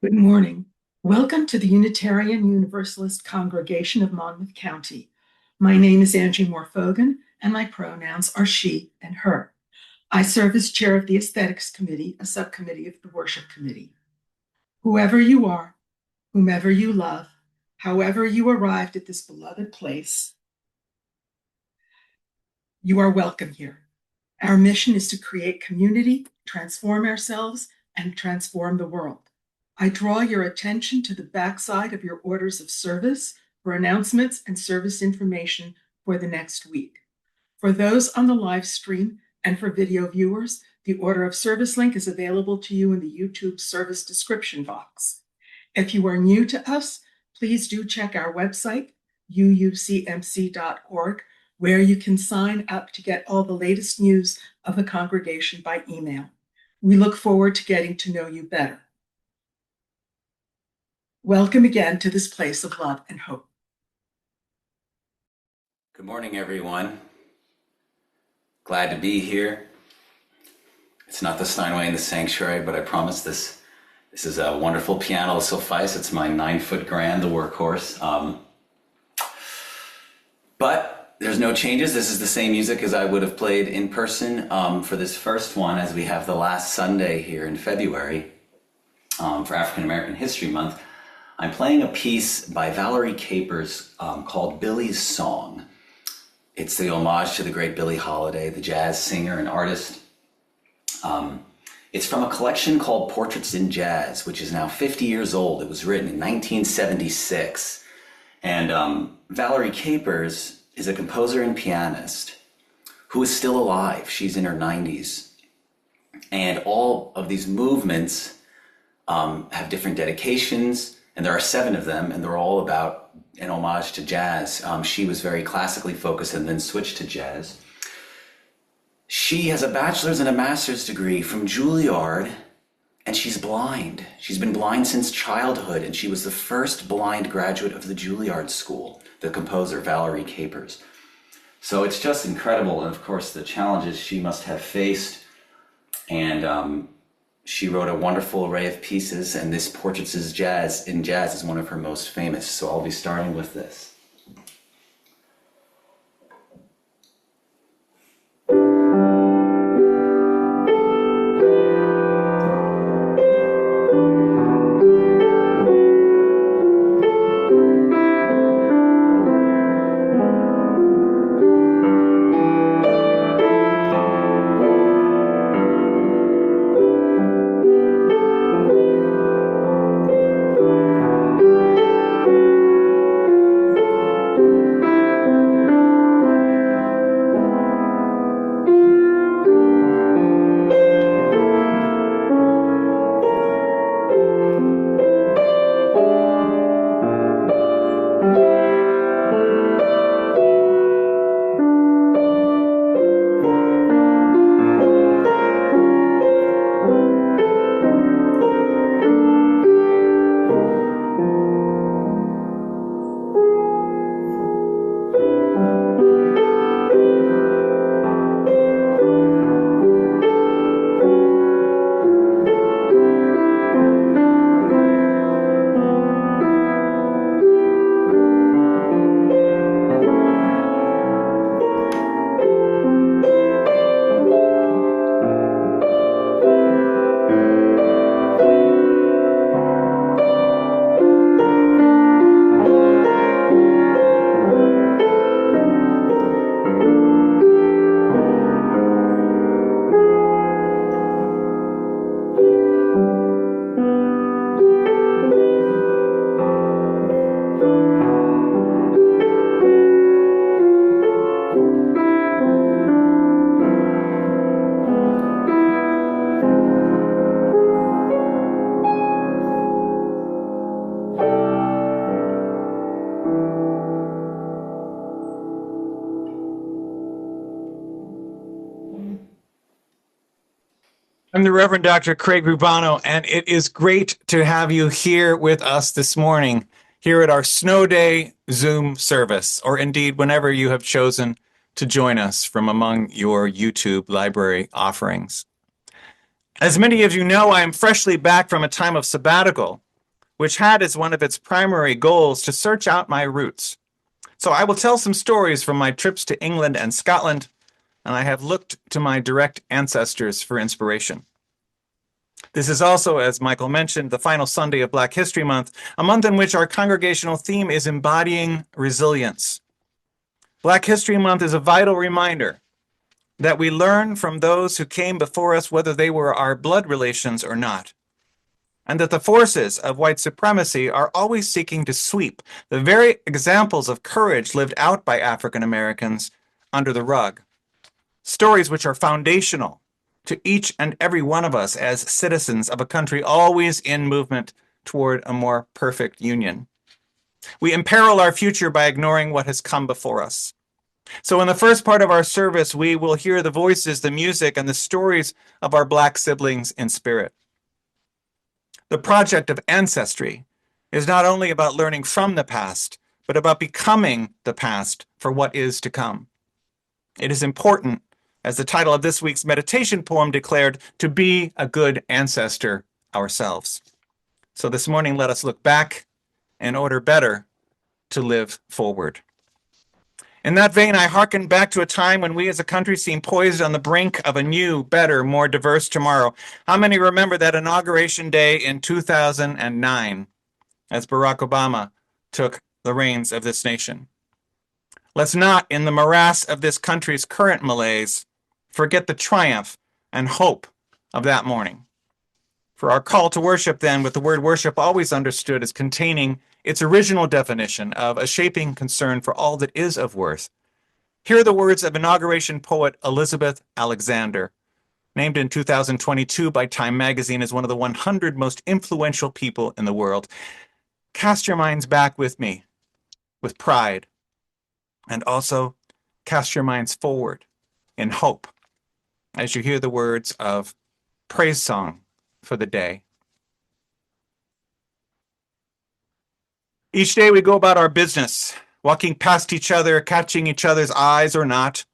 Good morning. Welcome to the Unitarian Universalist Congregation of Monmouth County. My name is Angie Moore-Fogan, and my pronouns are she and her. I serve as chair of the Aesthetics Committee, a subcommittee of the Worship Committee. Whoever you are, whomever you love, however you arrived at this beloved place, you are welcome here. Our mission is to create community, transform ourselves, and transform the world. I draw your attention to the backside of your orders of service for announcements and service information for the next week. For those on the live stream and for video viewers, the order of service link is available to you in the YouTube service description box. If you are new to us, please do check our website, uucmc.org, where you can sign up to get all the latest news of the congregation by email. We look forward to getting to know you better. Welcome again to this place of love and hope. Good morning, everyone. Glad to be here. It's not the Steinway in the sanctuary, but I promise this is a wonderful piano will suffice. It's my 9-foot grand, the workhorse. But there's no changes. This is the same music as I would have played in person for this first one, as we have the last Sunday here in February for African American History Month. I'm playing a piece by Valerie Capers called Billy's Song. It's the homage to the great Billie Holiday, the jazz singer and artist. It's from a collection called Portraits in Jazz, which is now 50 years old. It was written in 1976. And Valerie Capers is a composer and pianist who is still alive. She's in her 90s. And all of these movements have different dedications, and there are 7 of them, and they're all about an homage to jazz. She was very classically focused and then switched to jazz. She has a bachelor's and a master's degree from Juilliard, and she's blind. She's been blind since childhood, and she was the first blind graduate of the Juilliard School, the composer Valerie Capers. So it's just incredible, and of course the challenges she must have faced. And she wrote a wonderful array of pieces, and this Portraits in Jazz is one of her most famous. So I'll be starting with this. I'm the Reverend Dr. Craig Rubano, and it is great to have you here with us this morning, here at our Snow Day Zoom service, or indeed whenever you have chosen to join us from among your YouTube library offerings. As many of you know, I am freshly back from a time of sabbatical, which had as one of its primary goals to search out my roots. So I will tell some stories from my trips to England and Scotland, and I have looked to my direct ancestors for inspiration. This is also, as Michael mentioned, the final Sunday of Black History Month, a month in which our congregational theme is embodying resilience. Black History Month is a vital reminder that we learn from those who came before us, whether they were our blood relations or not, and that the forces of white supremacy are always seeking to sweep the very examples of courage lived out by African Americans under the rug. Stories which are foundational to each and every one of us as citizens of a country always in movement toward a more perfect union. We imperil our future by ignoring what has come before us. So in the first part of our service, we will hear the voices, the music, and the stories of our Black siblings in spirit. The project of ancestry is not only about learning from the past, but about becoming the past for what is to come. It is important, as the title of this week's meditation poem declared, to be a good ancestor ourselves. So this morning, let us look back in order better to live forward. In that vein, I hearken back to a time when we as a country seemed poised on the brink of a new, better, more diverse tomorrow. How many remember that inauguration day in 2009 as Barack Obama took the reins of this nation? Let's not, in the morass of this country's current malaise, forget the triumph and hope of that morning. For our call to worship, then, with the word worship always understood as containing its original definition of a shaping concern for all that is of worth, here are the words of inauguration poet Elizabeth Alexander, named in 2022 by Time magazine as one of the 100 most influential people in the world. Cast your minds back with me, with pride, and also cast your minds forward in hope as you hear the words of praise song for the day. Each day we go about our business, walking past each other, catching each other's eyes or not,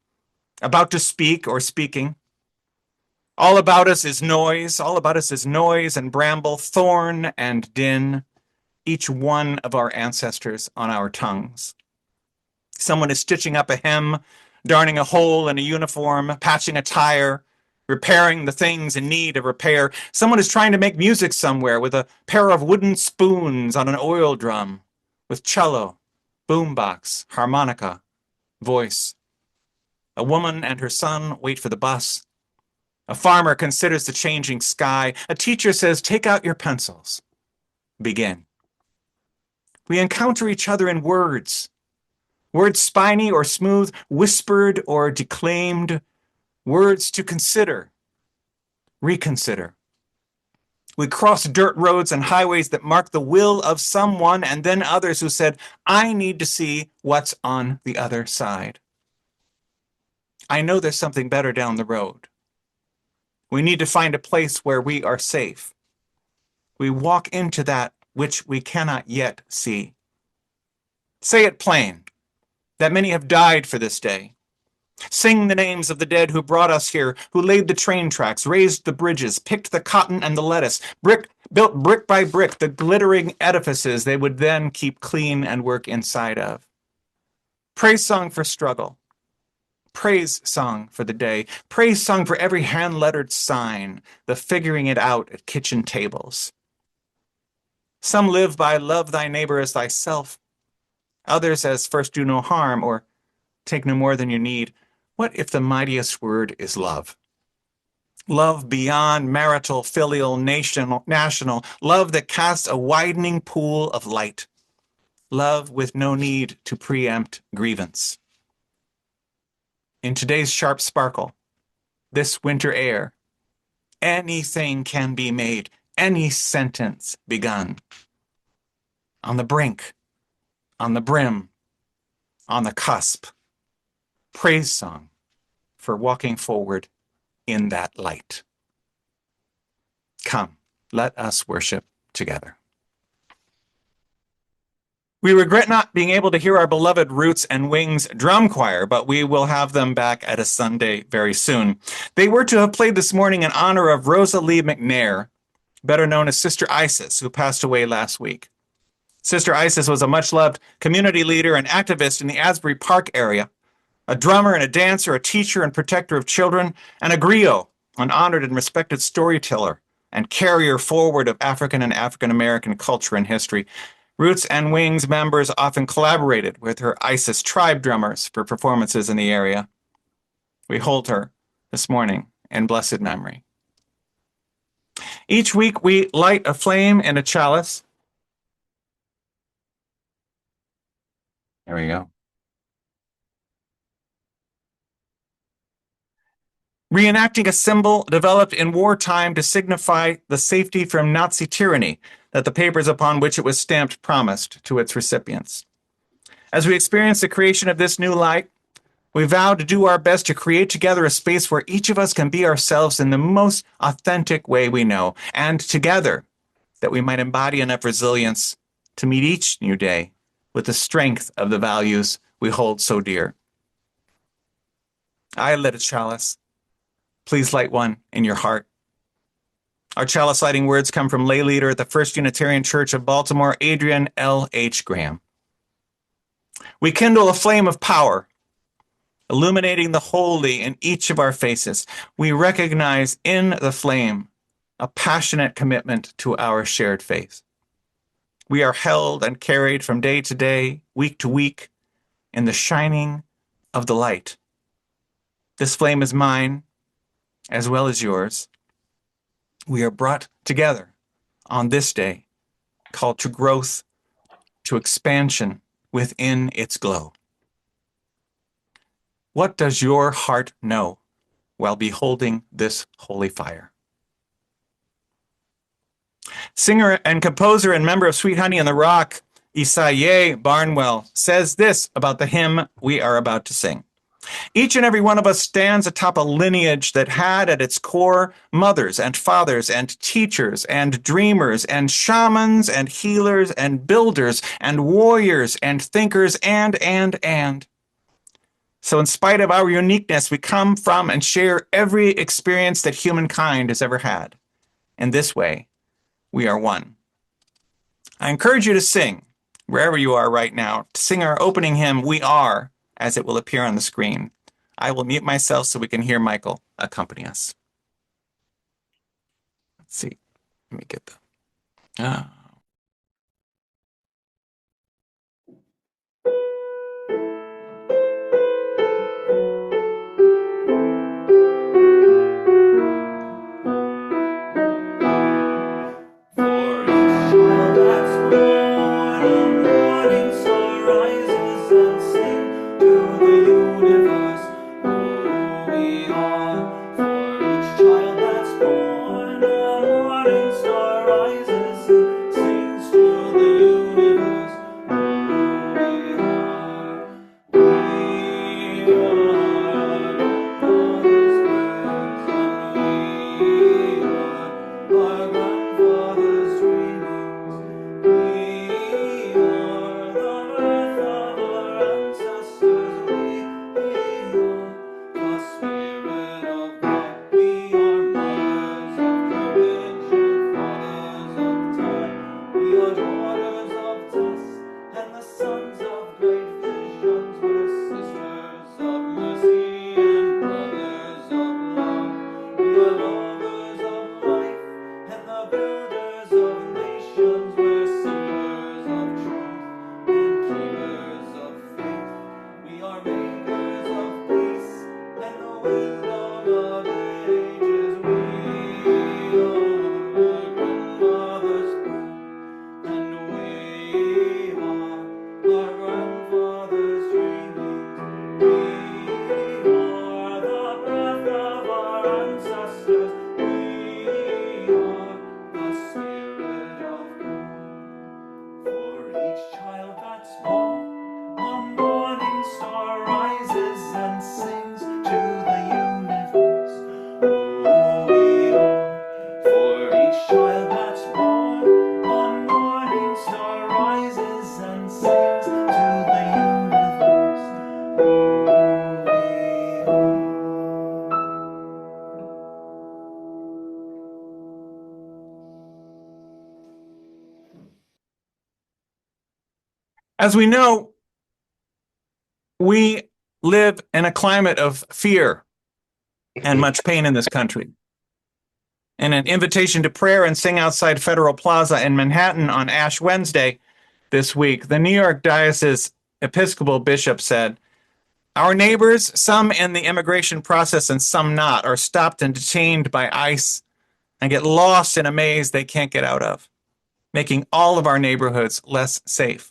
about to speak or speaking. All about us is noise, and bramble, thorn and din, each one of our ancestors on our tongues. Someone is stitching up a hem, darning a hole in a uniform, patching a tire, repairing the things in need of repair. Someone is trying to make music somewhere with a pair of wooden spoons on an oil drum, with cello, boombox, harmonica, voice. A woman and her son wait for the bus. A farmer considers the changing sky. A teacher says, take out your pencils. Begin. We encounter each other in words. Words spiny or smooth, whispered or declaimed. Words to consider, reconsider. We cross dirt roads and highways that mark the will of someone and then others who said, I need to see what's on the other side. I know there's something better down the road. We need to find a place where we are safe. We walk into that which we cannot yet see. Say it plain, that many have died for this day. Sing the names of the dead who brought us here, who laid the train tracks, raised the bridges, picked the cotton and the lettuce, built brick by brick the glittering edifices they would then keep clean and work inside of. Praise song for struggle. Praise song for the day. Praise song for every hand-lettered sign, the figuring it out at kitchen tables. Some live by love thy neighbor as thyself. Others as first do no harm or take no more than you need. What if the mightiest word is love? Love beyond marital, filial, national, love that casts a widening pool of light. Love with no need to preempt grievance. In today's sharp sparkle, this winter air, anything can be made, any sentence begun. On the brink, on the brim, on the cusp. Praise song for walking forward in that light. Come, let us worship together. We regret not being able to hear our beloved Roots and Wings drum choir, but we will have them back at a Sunday very soon. They were to have played this morning in honor of Rosa Lee McNair, better known as Sister Isis, who passed away last week. Sister Isis was a much-loved community leader and activist in the Asbury Park area, a drummer and a dancer, a teacher and protector of children, and a griot, an honored and respected storyteller and carrier forward of African and African American culture and history. Roots and Wings members often collaborated with her Isis tribe drummers for performances in the area. We hold her this morning in blessed memory. Each week we light a flame in a chalice. There we go. Reenacting a symbol developed in wartime to signify the safety from Nazi tyranny that the papers upon which it was stamped promised to its recipients. As we experience the creation of this new light, we vow to do our best to create together a space where each of us can be ourselves in the most authentic way we know, and together that we might embody enough resilience to meet each new day with the strength of the values we hold so dear. I lit a chalice. Please light one in your heart. Our chalice lighting words come from lay leader at the First Unitarian Church of Baltimore, Adrian L. H. Graham. We kindle a flame of power, illuminating the holy in each of our faces. We recognize in the flame a passionate commitment to our shared faith. We are held and carried from day to day, week to week, in the shining of the light. This flame is mine, as well as yours. We are brought together on this day, called to growth, to expansion within its glow. What does your heart know while beholding this holy fire? Singer and composer and member of Sweet Honey in the Rock, Isaiah Barnwell, says this about the hymn we are about to sing. Each and every one of us stands atop a lineage that had at its core mothers and fathers and teachers and dreamers and shamans and healers and builders and warriors and thinkers and. So in spite of our uniqueness, we come from and share every experience that humankind has ever had. In this way, we are one. I encourage you to sing, wherever you are right now, to sing our opening hymn, We Are, as it will appear on the screen. I will mute myself so we can hear Michael accompany us. Let's see. Let me get the... For each child that's born, a morning star rises and As we know, we live in a climate of fear and much pain in this country. In an invitation to prayer and sing outside Federal Plaza in Manhattan on Ash Wednesday this week, the New York Diocese Episcopal Bishop said, "Our neighbors, some in the immigration process and some not, are stopped and detained by ICE and get lost in a maze they can't get out of, making all of our neighborhoods less safe."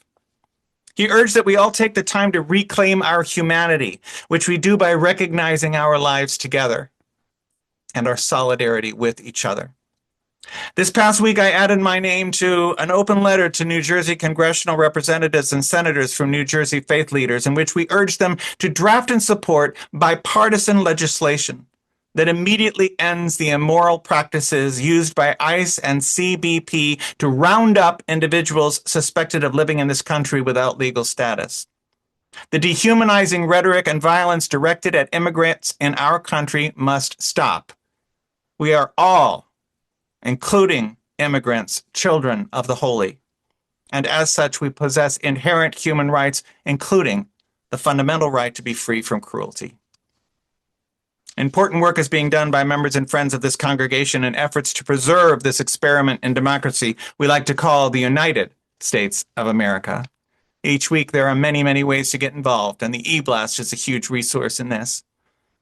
He urged that we all take the time to reclaim our humanity, which we do by recognizing our lives together and our solidarity with each other. This past week, I added my name to an open letter to New Jersey congressional representatives and senators from New Jersey faith leaders, in which we urged them to draft and support bipartisan legislation that immediately ends the immoral practices used by ICE and CBP to round up individuals suspected of living in this country without legal status. The dehumanizing rhetoric and violence directed at immigrants in our country must stop. We are all, including immigrants, children of the holy. And as such, we possess inherent human rights, including the fundamental right to be free from cruelty. Important work is being done by members and friends of this congregation in efforts to preserve this experiment in democracy we like to call the United States of America. Each week, there are many, many ways to get involved, and the e-blast is a huge resource in this.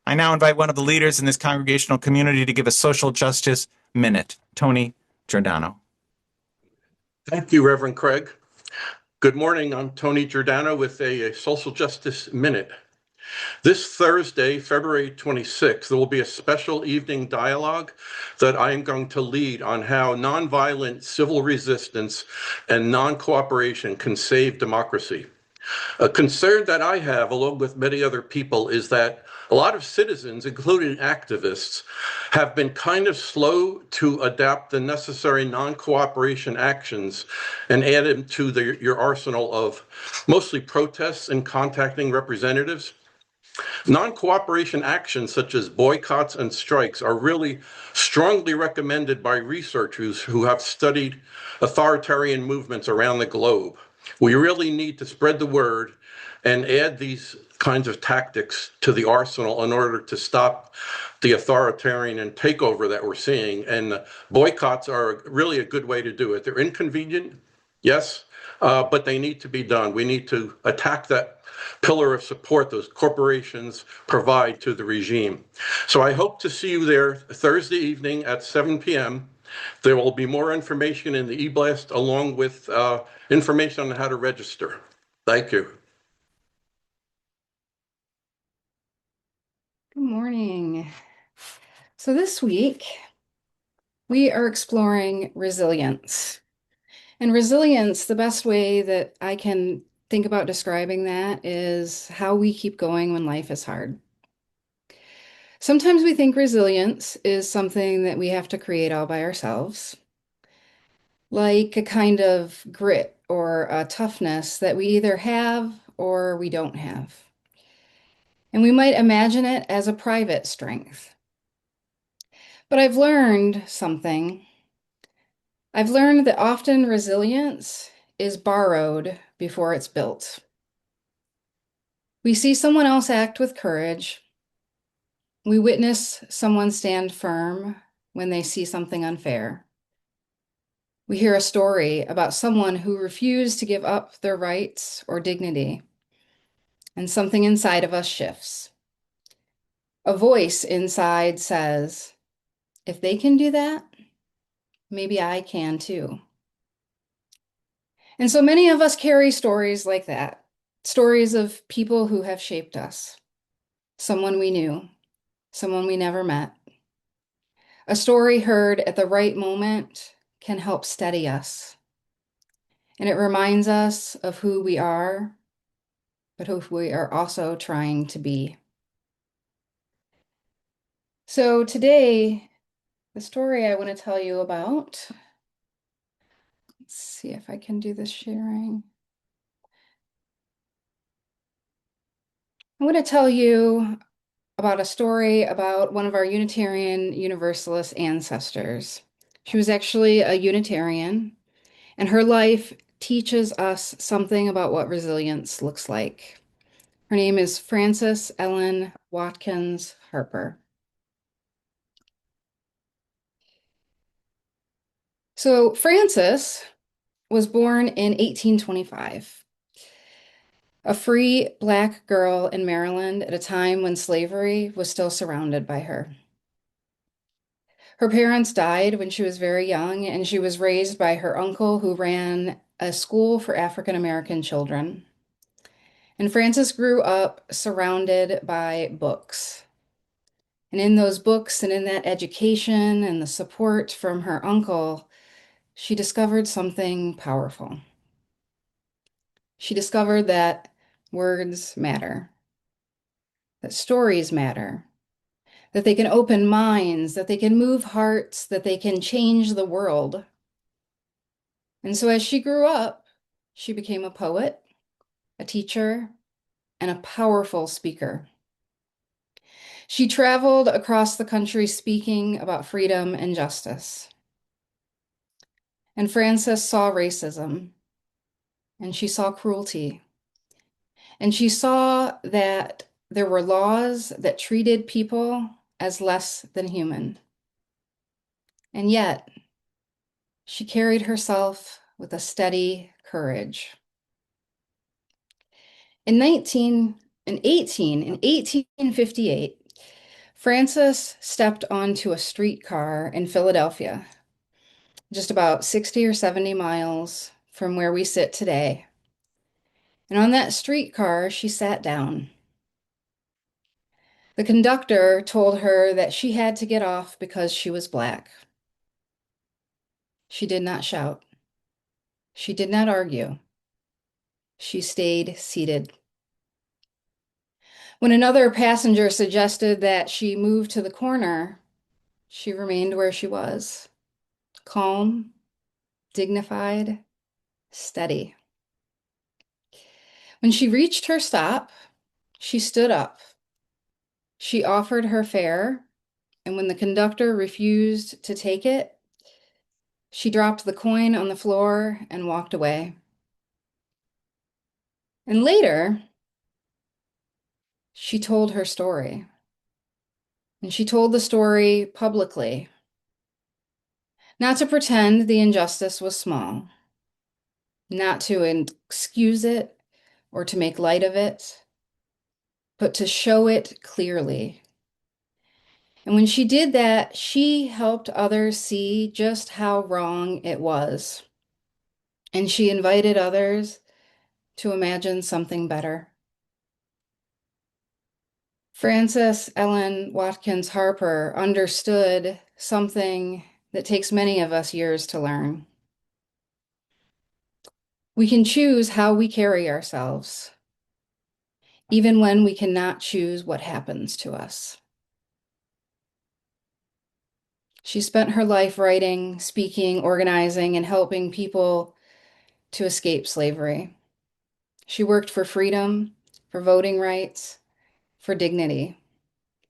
I now invite one of the leaders in this congregational community to give a social justice minute, Tony Giordano. Thank you, Reverend Craig. Good morning. I'm Tony Giordano with a social justice minute. This Thursday, February 26th, there will be a special evening dialogue that I am going to lead on how nonviolent civil resistance and non-cooperation can save democracy. A concern that I have, along with many other people, is that a lot of citizens, including activists, have been kind of slow to adapt the necessary non-cooperation actions and add them to your arsenal of mostly protests and contacting representatives. Non-cooperation actions such as boycotts and strikes are really strongly recommended by researchers who have studied authoritarian movements around the globe. We really need to spread the word and add these kinds of tactics to the arsenal in order to stop the authoritarian and takeover that we're seeing. And boycotts are really a good way to do it. They're inconvenient, yes, but they need to be done. We need to attack that pillar of support those corporations provide to the regime. So I hope to see you there Thursday evening at 7 p.m. There will be more information in the e-blast along with information on how to register. Thank you. Good morning. So this week, we are exploring resilience. And resilience, the best way that I can think about describing that is how we keep going when life is hard. Sometimes we think resilience is something that we have to create all by ourselves, like a kind of grit or a toughness that we either have or we don't have. And we might imagine it as a private strength. But I've learned something. I've learned that often resilience is borrowed before it's built. We see someone else act with courage. We witness someone stand firm when they see something unfair. We hear a story about someone who refused to give up their rights or dignity, and something inside of us shifts. A voice inside says, if they can do that, maybe I can too. And so many of us carry stories like that, stories of people who have shaped us, someone we knew, someone we never met. A story heard at the right moment can help steady us. And it reminds us of who we are, but who we are also trying to be. So today, the story I want to tell you about, let's see if I can do this sharing. I want to tell you about a story about one of our Unitarian Universalist ancestors. She was actually a Unitarian, and her life teaches us something about what resilience looks like. Her name is Frances Ellen Watkins Harper. So Frances was born in 1825, a free Black girl in Maryland at a time when slavery was still surrounded by her. Her parents died when she was very young, and she was raised by her uncle who ran a school for African American children. And Frances grew up surrounded by books. And in those books and in that education and the support from her uncle, she discovered something powerful. She discovered that words matter, that stories matter, that they can open minds, that they can move hearts, that they can change the world. And so as she grew up, she became a poet, a teacher, and a powerful speaker. She traveled across the country speaking about freedom and justice. And Frances saw racism, and she saw cruelty, and she saw that there were laws that treated people as less than human. And yet, she carried herself with a steady courage. In 1858, Frances stepped onto a streetcar in Philadelphia, just about 60 or 70 miles from where we sit today. And on that streetcar, she sat down. The conductor told her that she had to get off because she was Black. She did not shout. She did not argue. She stayed seated. When another passenger suggested that she move to the corner, she remained where she was, calm, dignified, steady. When she reached her stop, she stood up. She offered her fare, and when the conductor refused to take it, she dropped the coin on the floor and walked away. And later, she told her story. And she told the story publicly, not to pretend the injustice was small, not to excuse it or to make light of it, but to show it clearly. And when she did that, she helped others see just how wrong it was. And she invited others to imagine something better. Frances Ellen Watkins Harper understood something that takes many of us years to learn. We can choose how we carry ourselves, even when we cannot choose what happens to us. She spent her life writing, speaking, organizing, and helping people to escape slavery. She worked for freedom, for voting rights, for dignity.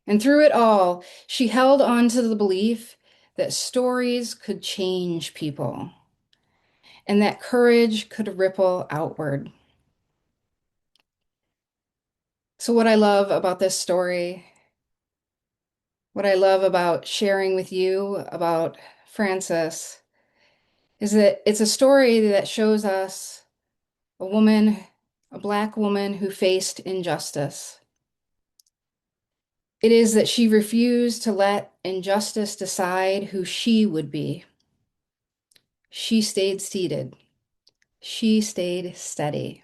And through it all, she held on to the belief that stories could change people and that courage could ripple outward. So, what I love about this story, what I love about sharing with you about Frances, is that it's a story that shows us a woman, a Black woman who faced injustice. It is that she refused to let injustice decide who she would be. She stayed seated. She stayed steady.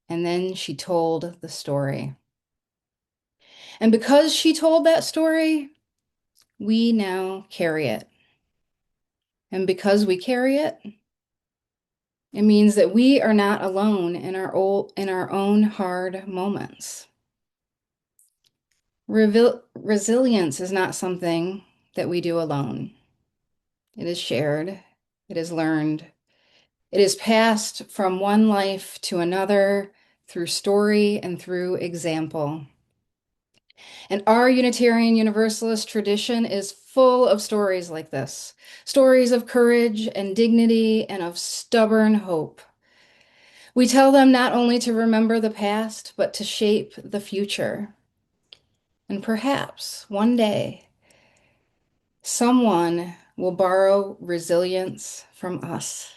And then she told the story. And because she told that story, we now carry it. And because we carry it, it means that we are not alone in our own hard moments. Resilience is not something that we do alone. It is shared, it is learned, it is passed from one life to another through story and through example. And our Unitarian Universalist tradition is full of stories like this, stories of courage and dignity and of stubborn hope. We tell them not only to remember the past, but to shape the future. And perhaps one day, someone will borrow resilience from us,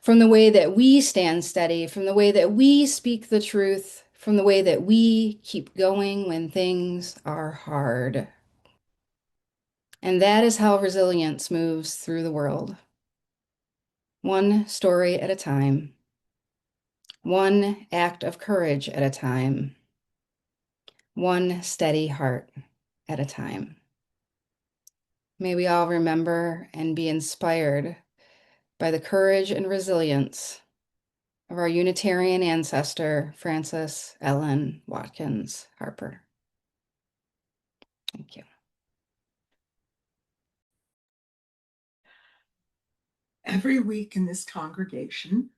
from the way that we stand steady, from the way that we speak the truth, from the way that we keep going when things are hard. And that is how resilience moves through the world. One story at a time, one act of courage at a time, one steady heart at a time. May we all remember and be inspired by the courage and resilience of our Unitarian ancestor, Francis Ellen Watkins Harper. Thank you. Every week in this congregation,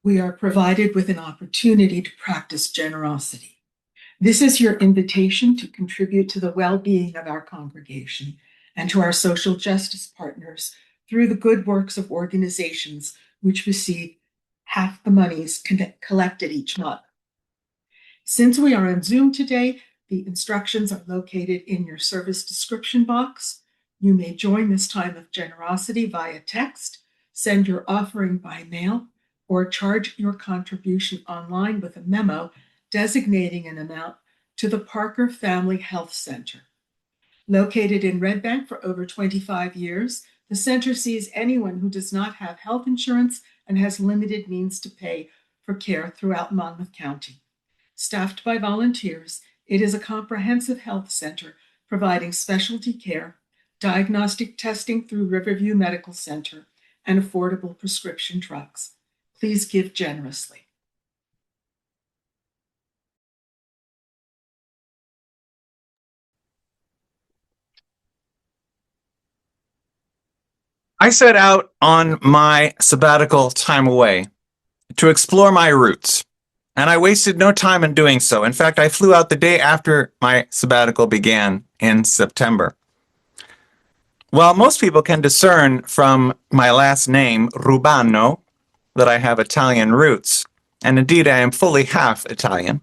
we are provided with an opportunity to practice generosity. This is your invitation to contribute to the well-being of our congregation and to our social justice partners through the good works of organizations which receive half the monies collected each month. Since we are on Zoom today, the instructions are located in your service description box. You may join this time of generosity via text, send your offering by mail, or charge your contribution online with a memo designating an amount to the Parker Family Health Center. Located in Red Bank for over 25 years, the center sees anyone who does not have health insurance and has limited means to pay for care throughout Monmouth County. Staffed by volunteers, it is a comprehensive health center providing specialty care, diagnostic testing through Riverview Medical Center, and affordable prescription drugs. Please give generously. I set out on my sabbatical time away to explore my roots, and I wasted no time in doing so. In fact, I flew out the day after my sabbatical began in September. While most people can discern from my last name, Rubano, that I have Italian roots, and indeed I am fully half Italian,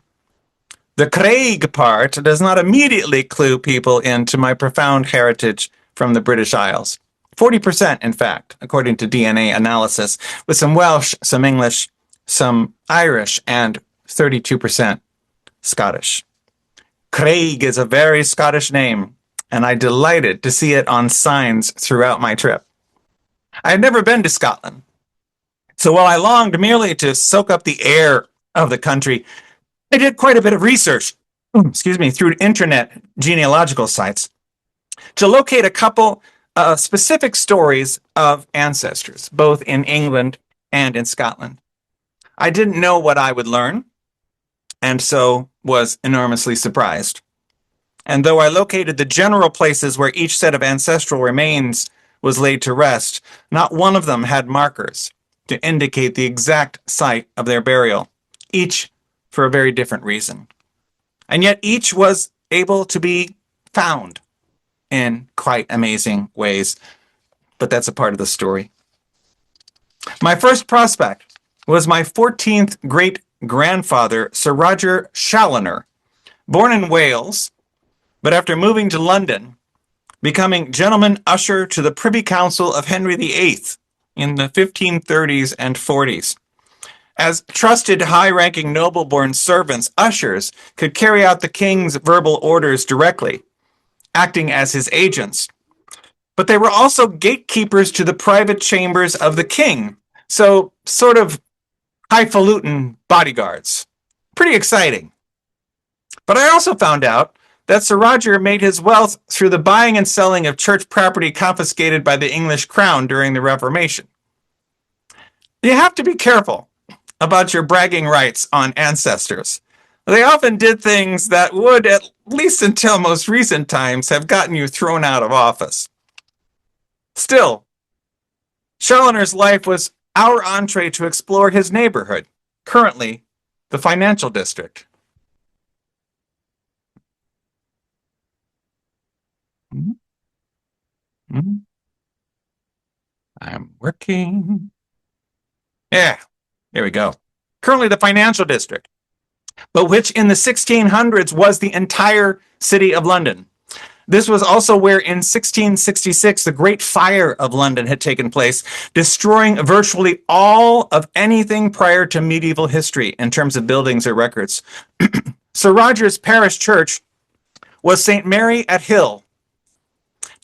the Craig part does not immediately clue people into my profound heritage from the British Isles. 40%, in fact, according to DNA analysis, with some Welsh, some English, some Irish, and 32% Scottish. Craig is a very Scottish name, and I delighted to see it on signs throughout my trip. I had never been to Scotland, so while I longed merely to soak up the air of the country, I did quite a bit of research, through internet genealogical sites to locate a couple specific stories of ancestors, both in England and in Scotland. I didn't know what I would learn, and so was enormously surprised. And though I located the general places where each set of ancestral remains was laid to rest, not one of them had markers to indicate the exact site of their burial, each for a very different reason. And yet each was able to be found in quite amazing ways. But that's a part of the story. My first prospect was my 14th great-grandfather, Sir Roger Challoner, born in Wales, but after moving to London, becoming gentleman usher to the Privy Council of Henry VIII in the 1530s and 40s. As trusted high-ranking noble-born servants, ushers could carry out the king's verbal orders directly, acting as his agents. But they were also gatekeepers to the private chambers of the king, so sort of highfalutin bodyguards. Pretty exciting. But I also found out that Sir Roger made his wealth through the buying and selling of church property confiscated by the English crown during the Reformation. You have to be careful about your bragging rights on ancestors. They often did things that would, at least until most recent times, have gotten you thrown out of office. Still, Challoner's life was our entree to explore his neighborhood, currently the financial district. Hmm? I'm working. Yeah, here we go. Currently the financial district, but which in the 1600s was the entire city of London. This was also where in 1666 the Great Fire of London had taken place, destroying virtually all of anything prior to medieval history in terms of buildings or records. Sir Roger's parish church was St. Mary at Hill.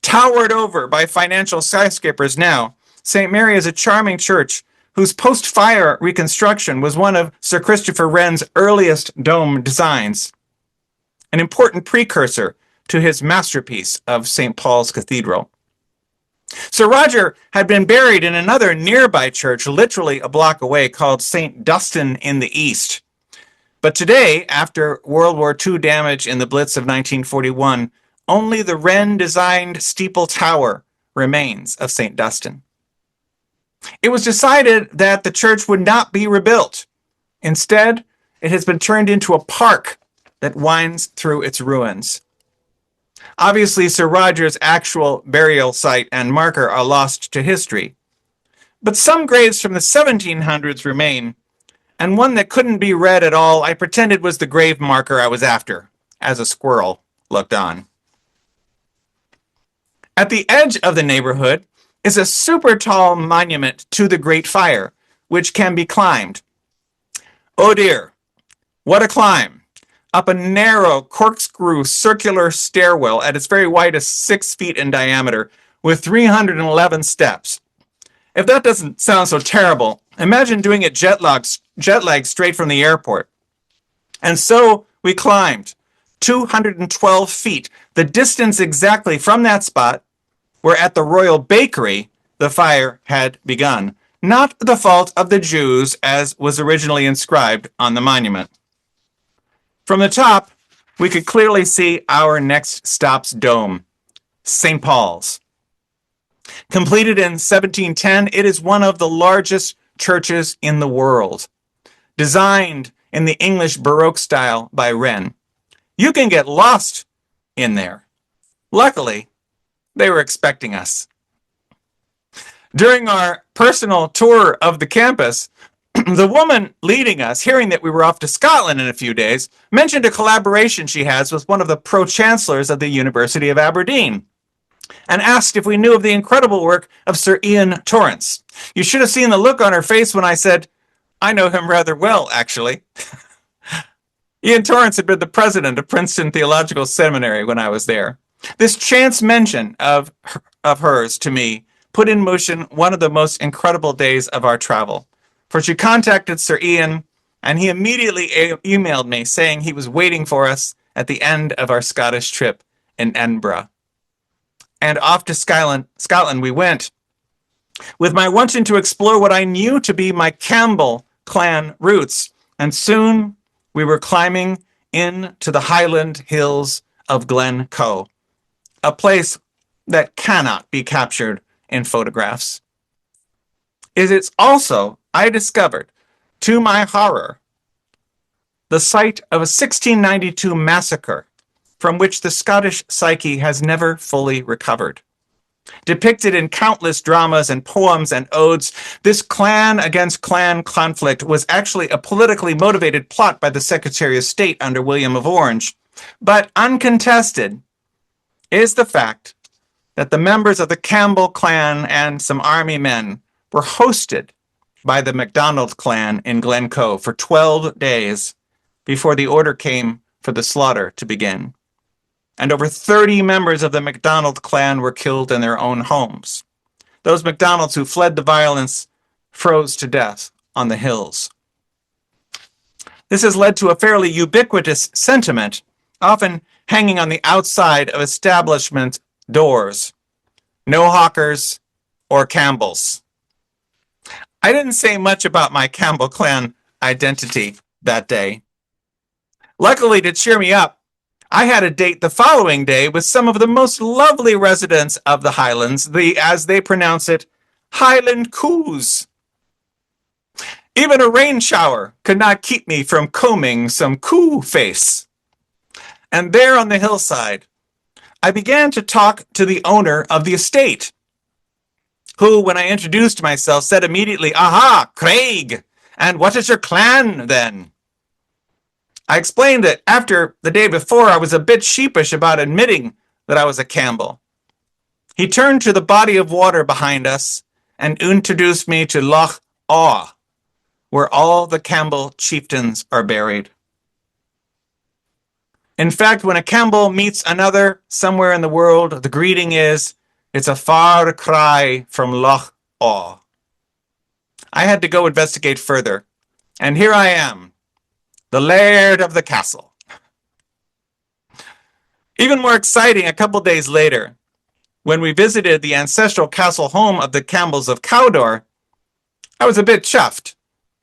Towered over by financial skyscrapers now, St. Mary is a charming church whose post-fire reconstruction was one of Sir Christopher Wren's earliest dome designs, an important precursor to his masterpiece of St. Paul's Cathedral. Sir Roger had been buried in another nearby church, literally a block away, called St. Dunstan in the East. But today, after World War II damage in the Blitz of 1941, only the Wren-designed steeple tower remains of St. Dunstan. It was decided that the church would not be rebuilt. Instead, it has been turned into a park that winds through its ruins. Obviously, Sir Roger's actual burial site and marker are lost to history. But some graves from the 1700s remain, and one that couldn't be read at all I pretended was the grave marker I was after, as a squirrel looked on. At the edge of the neighborhood is a super tall monument to the Great Fire, which can be climbed. Oh dear, what a climb! Up a narrow, corkscrew, circular stairwell at its very widest 6 feet in diameter, with 311 steps. If that doesn't sound so terrible, imagine doing it jet lagged straight from the airport. And so we climbed 212 feet, the distance exactly from that spot where at the Royal Bakery the fire had begun. Not the fault of the Jews, as was originally inscribed on the monument. From the top, we could clearly see our next stop's dome, St. Paul's. Completed in 1710, it is one of the largest churches in the world. Designed in the English Baroque style by Wren. You can get lost in there. Luckily, they were expecting us. During our personal tour of the campus, the woman leading us, hearing that we were off to Scotland in a few days, mentioned a collaboration she has with one of the pro-chancellors of the University of Aberdeen, and asked if we knew of the incredible work of Sir Ian Torrance. You should have seen the look on her face when I said, I know him rather well, actually. Ian Torrance had been the president of Princeton Theological Seminary when I was there. This chance mention of hers to me put in motion one of the most incredible days of our travel. For she contacted Sir Ian, and he immediately emailed me saying he was waiting for us at the end of our Scottish trip in Edinburgh. And off to Scotland we went, with my wanting to explore what I knew to be my Campbell clan roots, and soon we were climbing into the Highland Hills of Glencoe, a place that cannot be captured in photographs. It is also, I discovered, to my horror, the site of a 1692 massacre from which the Scottish psyche has never fully recovered. Depicted in countless dramas and poems and odes, this clan against clan conflict was actually a politically motivated plot by the Secretary of State under William of Orange. But uncontested is the fact that the members of the Campbell clan and some army men were hosted by the MacDonald clan in Glencoe for 12 days before the order came for the slaughter to begin. And over 30 members of the MacDonald clan were killed in their own homes. Those MacDonalds who fled the violence froze to death on the hills. This has led to a fairly ubiquitous sentiment, often hanging on the outside of establishment doors. No hawkers or Campbells. I didn't say much about my Campbell clan identity that day. Luckily, to cheer me up, I had a date the following day with some of the most lovely residents of the Highlands, as they pronounce it, Highland Coos. Even a rain shower could not keep me from combing some coo face. And there on the hillside, I began to talk to the owner of the estate, who, when I introduced myself, said immediately, "Aha, Craig! And what is your clan, then?" I explained that after the day before, I was a bit sheepish about admitting that I was a Campbell. He turned to the body of water behind us and introduced me to Loch Awe, where all the Campbell chieftains are buried. In fact, when a Campbell meets another somewhere in the world, the greeting is, "It's a far cry from Loch Awe." I had to go investigate further, and here I am, the laird of the castle. Even more exciting, a couple days later, when we visited the ancestral castle home of the Campbells of Cawdor, I was a bit chuffed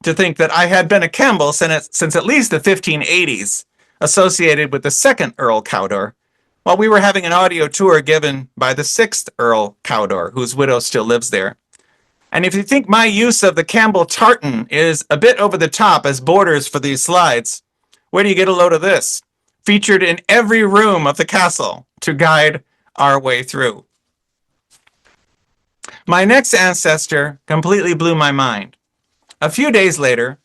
to think that I had been a Campbell since at least the 1580s, associated with the second Earl Cawdor, while we were having an audio tour given by the sixth Earl Cawdor, whose widow still lives there. And if you think my use of the Campbell tartan is a bit over the top as borders for these slides, where do you get a load of this? Featured in every room of the castle to guide our way through. My next ancestor completely blew my mind. A few days later,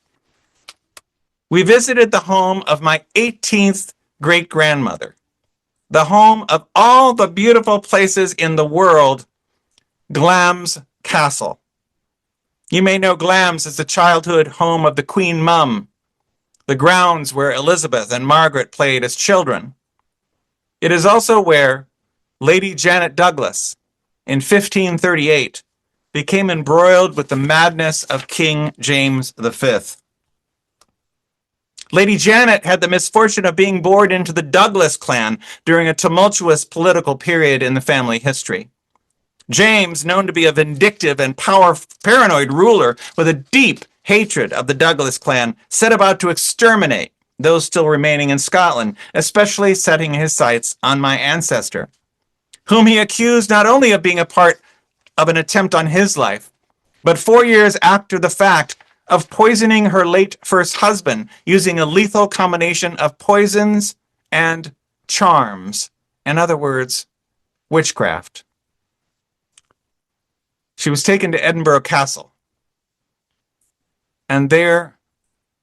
we visited the home of my 18th great-grandmother, the home of all the beautiful places in the world, Glamis Castle. You may know Glamis as the childhood home of the Queen Mum, the grounds where Elizabeth and Margaret played as children. It is also where Lady Janet Douglas, in 1538, became embroiled with the madness of King James V. Lady Janet had the misfortune of being born into the Douglas clan during a tumultuous political period in the family history. James, known to be a vindictive and paranoid ruler with a deep hatred of the Douglas clan, set about to exterminate those still remaining in Scotland, especially setting his sights on my ancestor, whom he accused not only of being a part of an attempt on his life, but 4 years after the fact of poisoning her late first husband using a lethal combination of poisons and charms. In other words, witchcraft. She was taken to Edinburgh Castle, and there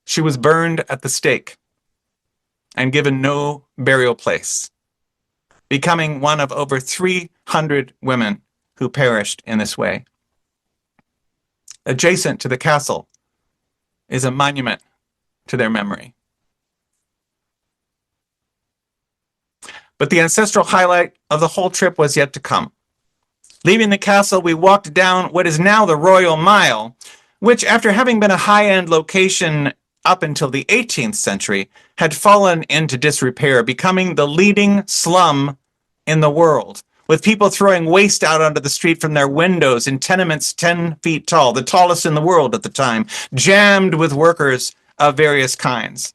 she was burned at the stake and given no burial place, becoming one of over 300 women who perished in this way. Adjacent to the castle is a monument to their memory. But the ancestral highlight of the whole trip was yet to come. Leaving the castle, we walked down what is now the Royal Mile, which, after having been a high-end location up until the 18th century, had fallen into disrepair, becoming the leading slum in the world, with people throwing waste out onto the street from their windows in tenements 10 feet tall, the tallest in the world at the time, jammed with workers of various kinds.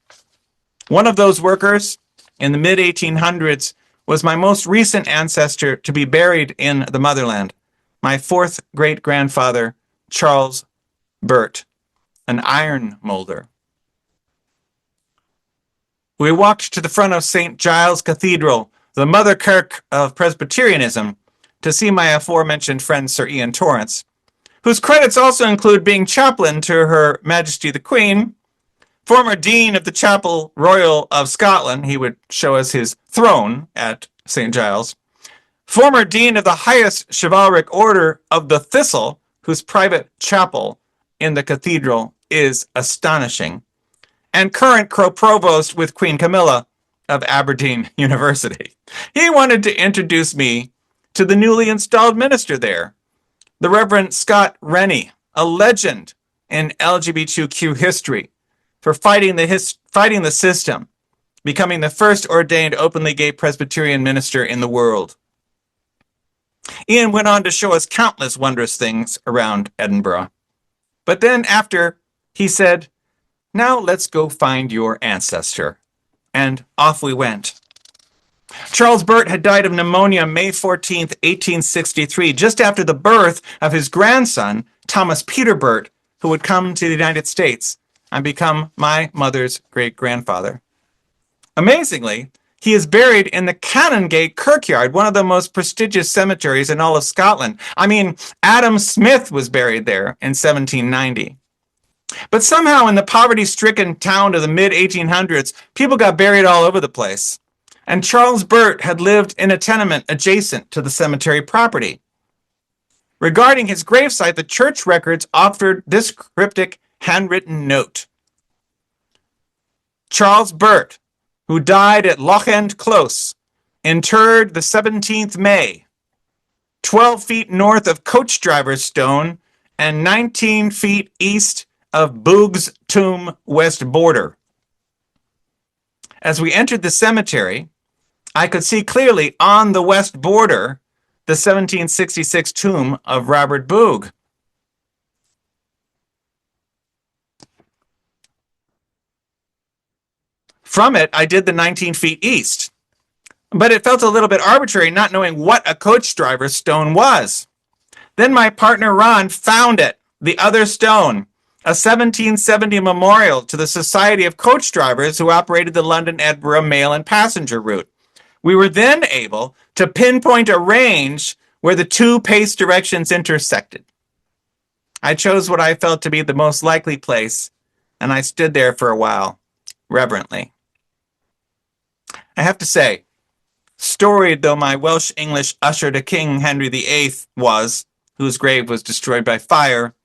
One of those workers, in the mid-1800s, was my most recent ancestor to be buried in the motherland, my fourth great-grandfather, Charles Burt, an iron molder. We walked to the front of St. Giles Cathedral, the mother kirk of Presbyterianism, to see my aforementioned friend Sir Ian Torrance, whose credits also include being chaplain to Her Majesty the Queen, former Dean of the Chapel Royal of Scotland. He would show us his throne at St. Giles. Former Dean of the highest chivalric order of the Thistle, whose private chapel in the cathedral is astonishing. And current Provost with Queen Camilla of Aberdeen University. He wanted to introduce me to the newly installed minister there, the Reverend Scott Rennie, a legend in LGBTQ history, for fighting the system, becoming the first ordained openly gay Presbyterian minister in the world. Ian went on to show us countless wondrous things around Edinburgh. But then after, he said, "Now let's go find your ancestor." And off we went. Charles Burt had died of pneumonia May 14th, 1863, just after the birth of his grandson, Thomas Peter Burt, who would come to the United States and become my mother's great-grandfather. Amazingly, He is buried in the Canongate Kirkyard, one of the most prestigious cemeteries in all of Scotland. I mean, Adam Smith was buried there in 1790. But somehow in the poverty-stricken town of the mid-1800s, people got buried all over the place. And Charles Burt had lived in a tenement adjacent to the cemetery property. Regarding his gravesite, the church records offered this cryptic handwritten note. Charles Burt, who died at Lochend Close, interred the 17th May, 12 feet north of Coach Driver's Stone and 19 feet east of Boog's Tomb West Border. As we entered the cemetery, I could see clearly on the west border the 1766 tomb of Robert Boog. From it, I did the 19 feet east, but it felt a little bit arbitrary not knowing what a coach driver's stone was. Then my partner Ron found it, the other stone, a 1770 memorial to the Society of Coach Drivers who operated the London-Edinburgh mail and passenger route. We were then able to pinpoint a range where the two pace directions intersected. I chose what I felt to be the most likely place, and I stood there for a while, reverently. I have to say, storied though my Welsh-English usher to King Henry VIII was, whose grave was destroyed by fire,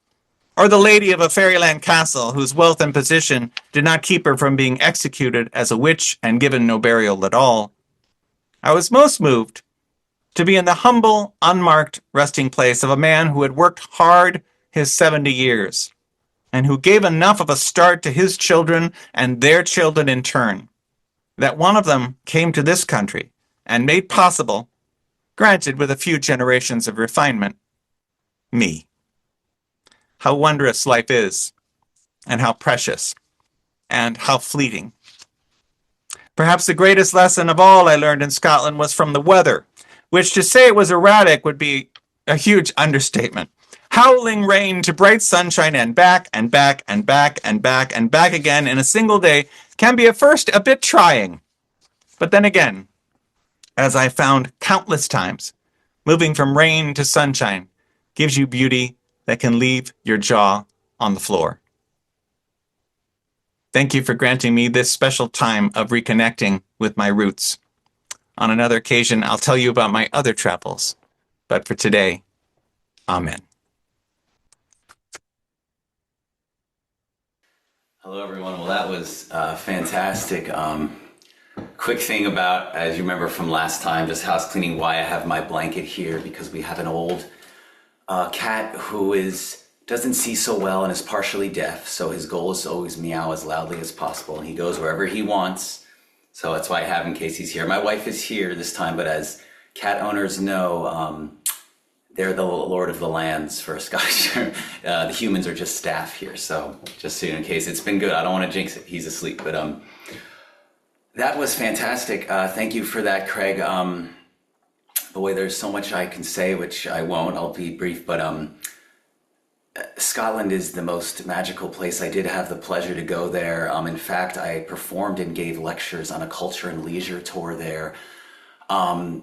or the lady of a fairyland castle whose wealth and position did not keep her from being executed as a witch and given no burial at all, I was most moved to be in the humble, unmarked resting place of a man who had worked hard his 70 years, and who gave enough of a start to his children and their children in turn, that one of them came to this country and made possible, granted with a few generations of refinement, me. How wondrous life is, and how precious, and how fleeting. Perhaps the greatest lesson of all I learned in Scotland was from the weather, which to say it was erratic would be a huge understatement. Howling rain to bright sunshine and back and back and back and back and back again in a single day can be at first a bit trying. But then again, as I found countless times, moving from rain to sunshine gives you beauty that can leave your jaw on the floor. Thank you for granting me this special time of reconnecting with my roots. On another occasion, I'll tell you about my other travels. But for today, amen. Hello, everyone. Well, that was fantastic. Quick thing about, as you remember from last time, just house cleaning, why I have my blanket here, because we have an old cat who doesn't see so well and is partially deaf, so his goal is to always meow as loudly as possible, and he goes wherever he wants, so that's why I have him in case he's here. My wife is here this time, but as cat owners know, they're the lord of the lands for Scottish. The humans are just staff here, so just so in case. It's been good. I don't want to jinx it. He's asleep, but that was fantastic. Thank you for that, Craig. Boy, there's so much I can say, which I won't. I'll be brief, but Scotland is the most magical place. I did have the pleasure to go there. In fact, I performed and gave lectures on a culture and leisure tour there. I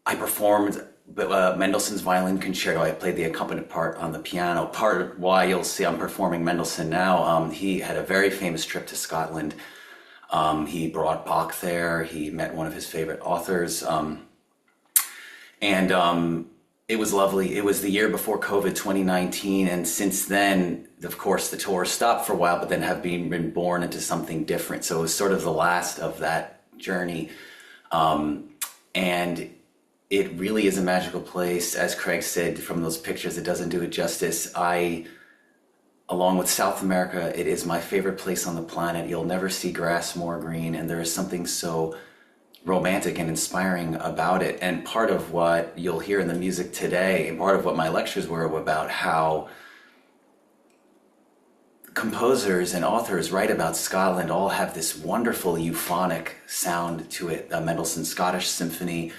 performed Mendelssohn's Violin Concerto. I played the accompaniment part on the piano. Part of why you'll see I'm performing Mendelssohn now. He had a very famous trip to Scotland. He brought Bach there. He met one of his favorite authors. It was lovely. It was the year before COVID, 2019, and since then, of course, the tour stopped for a while, but then have been born into something different. So it was sort of the last of that journey. And it really is a magical place. As Craig said, from those pictures, it doesn't do it justice. Along with South America, it is my favorite place on the planet. You'll never see grass more green, and there is something so romantic and inspiring about it. And part of what you'll hear in the music today, and part of what my lectures were about, how composers and authors write about Scotland all have this wonderful euphonic sound to it. Mendelssohn's Scottish Symphony,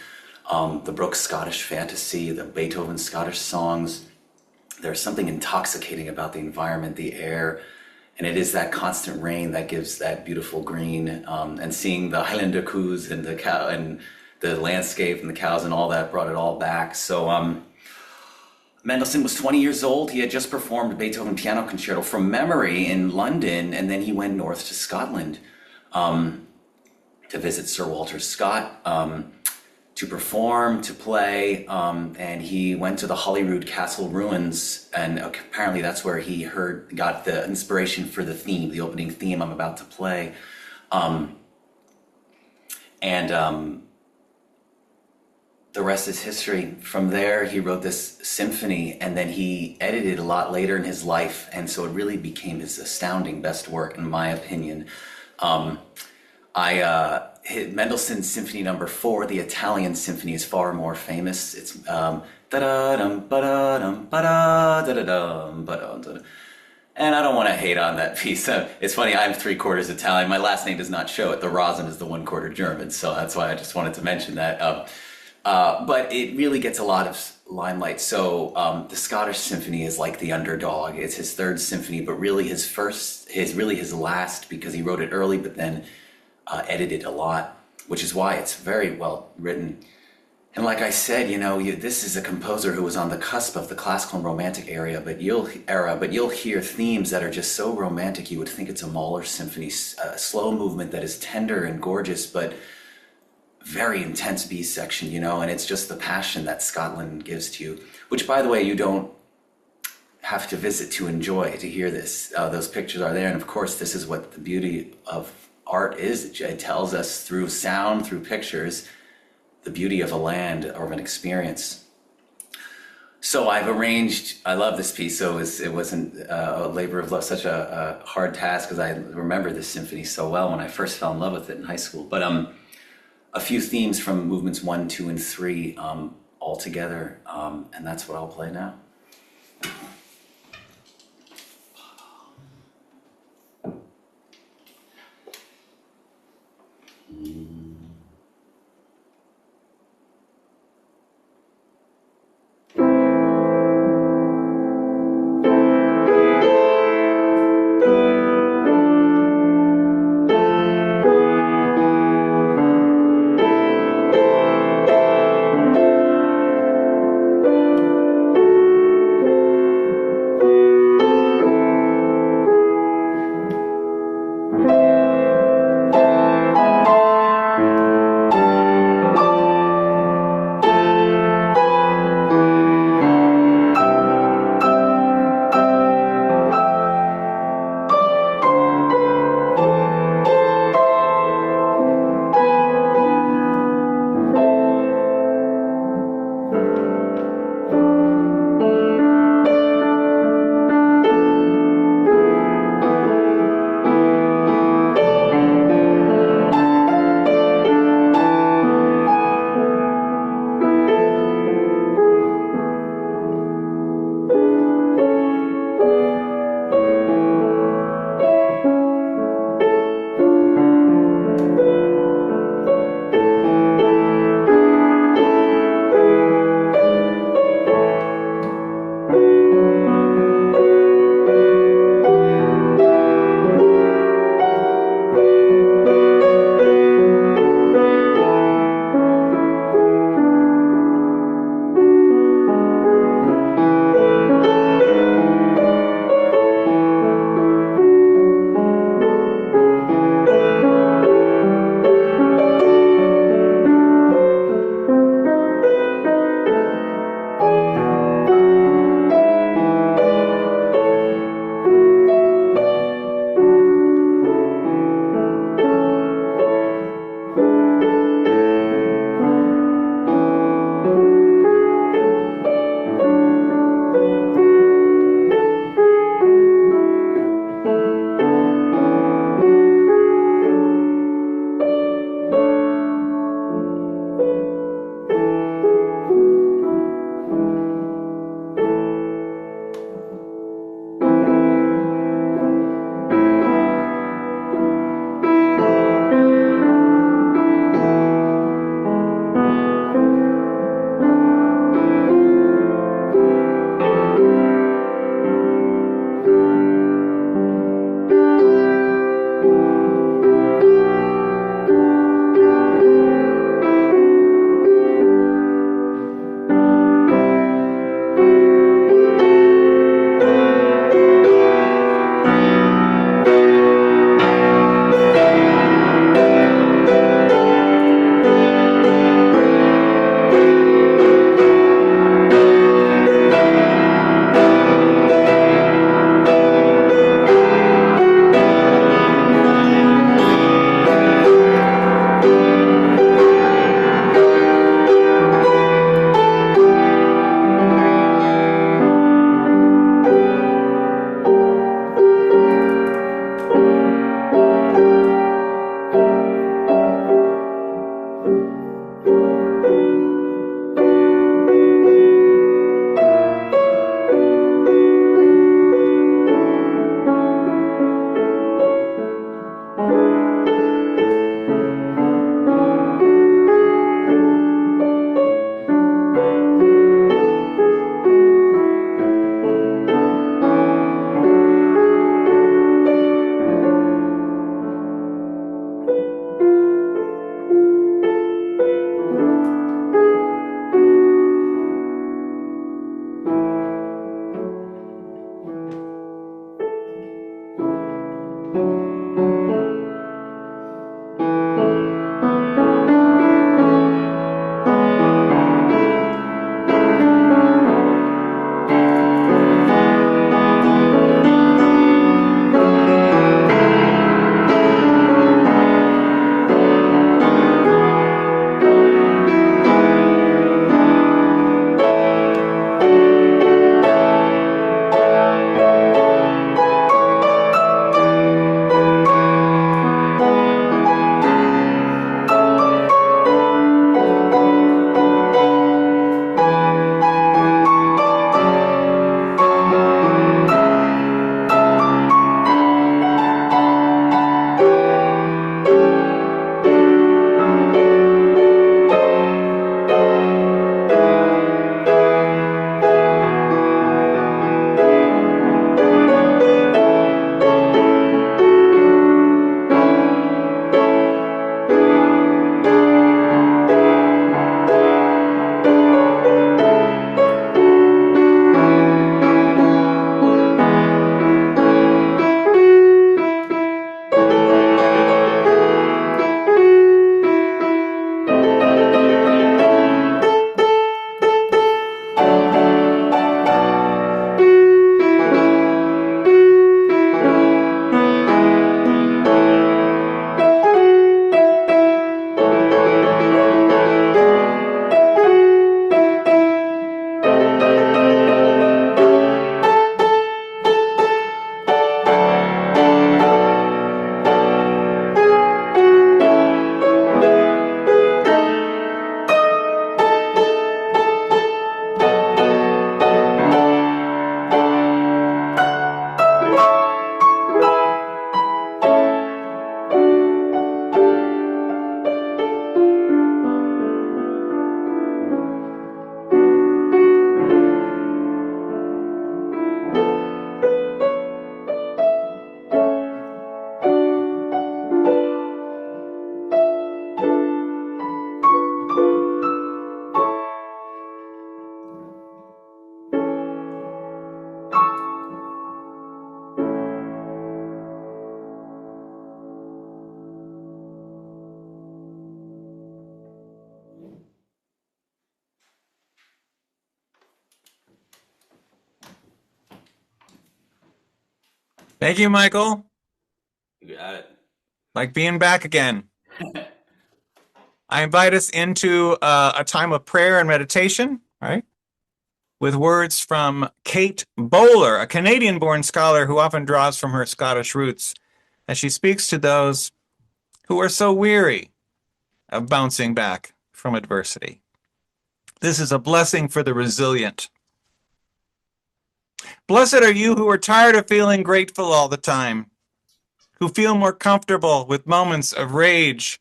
the Brooks Scottish Fantasy, the Beethoven Scottish songs. There's something intoxicating about the environment, the air, And it is that constant rain that gives that beautiful green, and seeing the Highlander coos and the cow and the landscape and the cows and all that brought it all back. So Mendelssohn was 20 years old. He had just performed Beethoven Piano Concerto from memory in London, and then he went north to Scotland to visit Sir Walter Scott, to perform, to play, and he went to the Holyrood Castle ruins, and apparently that's where he got the inspiration for the theme, the opening theme I'm about to play. The rest is history. From there, he wrote this symphony, and then he edited a lot later in his life, and so it really became his astounding best work, in my opinion. Mendelssohn's Symphony Number 4, the Italian Symphony, is far more famous. It's da-da-dum, ba-da-dum, ba-da, da-da-dum, ba-da-dum. And I don't want to hate on that piece. It's funny, I'm 3/4 Italian. My last name does not show it. The Rosin is the 1/4 German, so that's why I just wanted to mention that. But it really gets a lot of limelight. So the Scottish Symphony is like the underdog. It's his third symphony, but really his last, because he wrote it early, but then edited a lot, which is why it's very well written. And like I said, this is a composer who was on the cusp of the classical and romantic but you'll hear themes that are just so romantic you would think it's a Mahler symphony, a slow movement that is tender and gorgeous, but very intense B section, and it's just the passion that Scotland gives to you, which, by the way, you don't have to visit to enjoy, to hear this. Those pictures are there, and of course, this is what the beauty of art is. It tells us through sound, through pictures, the beauty of a land or of an experience. So I love this piece, so it wasn't a labor of love, such a hard task, because I remember this symphony so well when I first fell in love with it in high school. But a few themes from movements 1, 2, and 3 all together, and that's what I'll play now. Thank you, Michael. You got it. Like being back again. I invite us into a time of prayer and meditation, right? With words from Kate Bowler, a Canadian-born scholar who often draws from her Scottish roots as she speaks to those who are so weary of bouncing back from adversity. This is a blessing for the resilient. Blessed are you who are tired of feeling grateful all the time, who feel more comfortable with moments of rage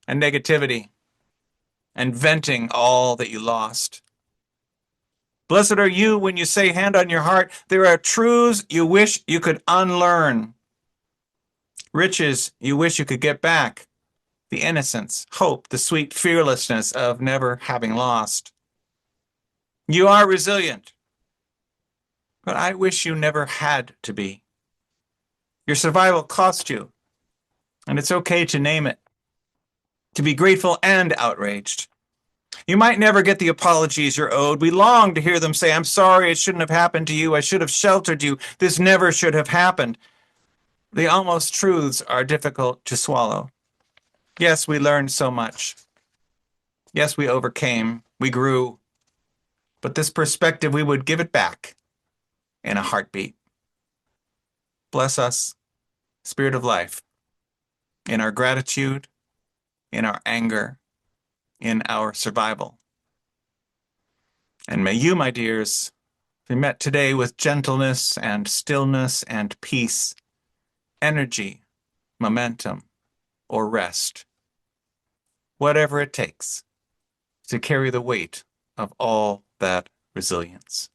and negativity and venting all that you lost. Blessed are you when you say, hand on your heart, there are truths you wish you could unlearn, riches you wish you could get back, the innocence, hope, the sweet fearlessness of never having lost. You are resilient, but I wish you never had to be. Your survival cost you, and it's okay to name it, to be grateful and outraged. You might never get the apologies you're owed. We long to hear them say, I'm sorry, it shouldn't have happened to you. I should have sheltered you. This never should have happened. The almost truths are difficult to swallow. Yes, we learned so much. Yes, we overcame. We grew. But this perspective, we would give it back in a heartbeat. Bless us, Spirit of Life, in our gratitude, in our anger, in our survival. And may you, my dears, be met today with gentleness and stillness and peace, energy, momentum, or rest, whatever it takes to carry the weight of all that resilience.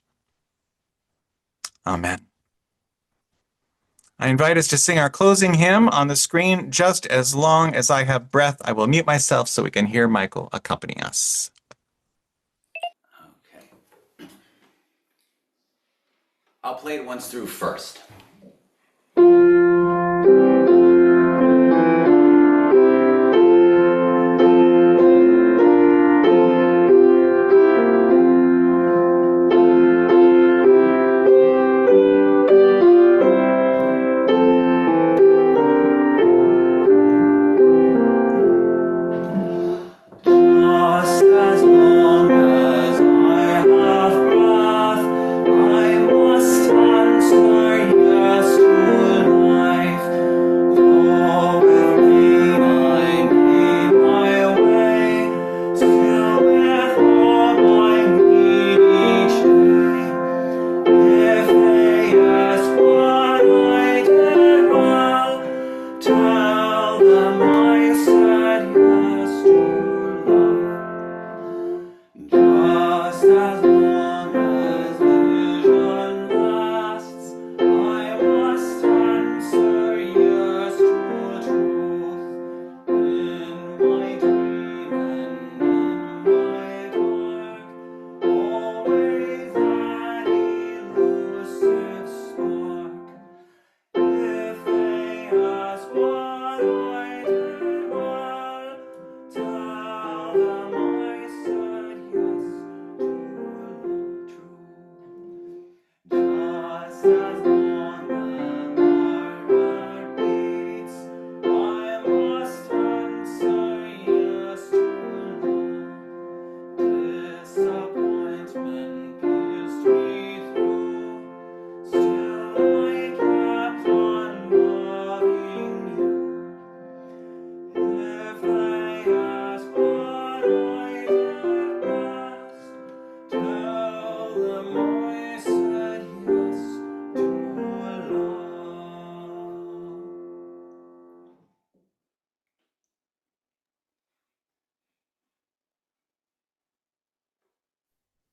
Amen. I invite us to sing our closing hymn on the screen. Just as long as I have breath, I will mute myself so we can hear Michael accompany us. Okay. I'll play it once through first.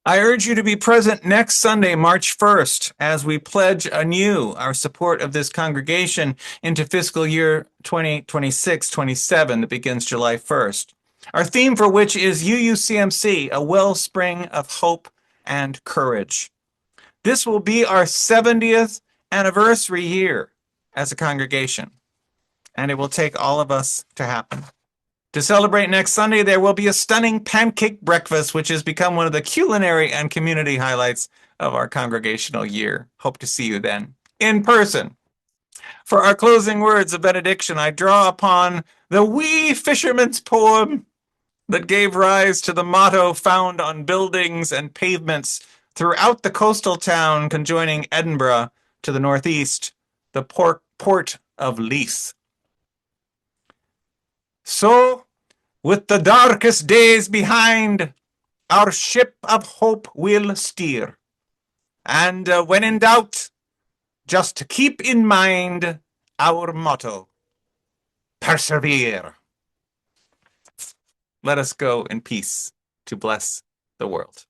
I urge you to be present next Sunday, March 1st, as we pledge anew our support of this congregation into fiscal year 2026-27 that begins July 1st. Our theme for which is UUCMC, a wellspring of hope and courage. This will be our 70th anniversary year as a congregation, and it will take all of us to happen. To celebrate next Sunday, there will be a stunning pancake breakfast, which has become one of the culinary and community highlights of our congregational year. Hope to see you then in person. For our closing words of benediction, I draw upon the wee fisherman's poem that gave rise to the motto found on buildings and pavements throughout the coastal town conjoining Edinburgh to the northeast, the port of Leith. So, with the darkest days behind, our ship of hope will steer. And when in doubt, just keep in mind our motto: persevere. Let us go in peace to bless the world.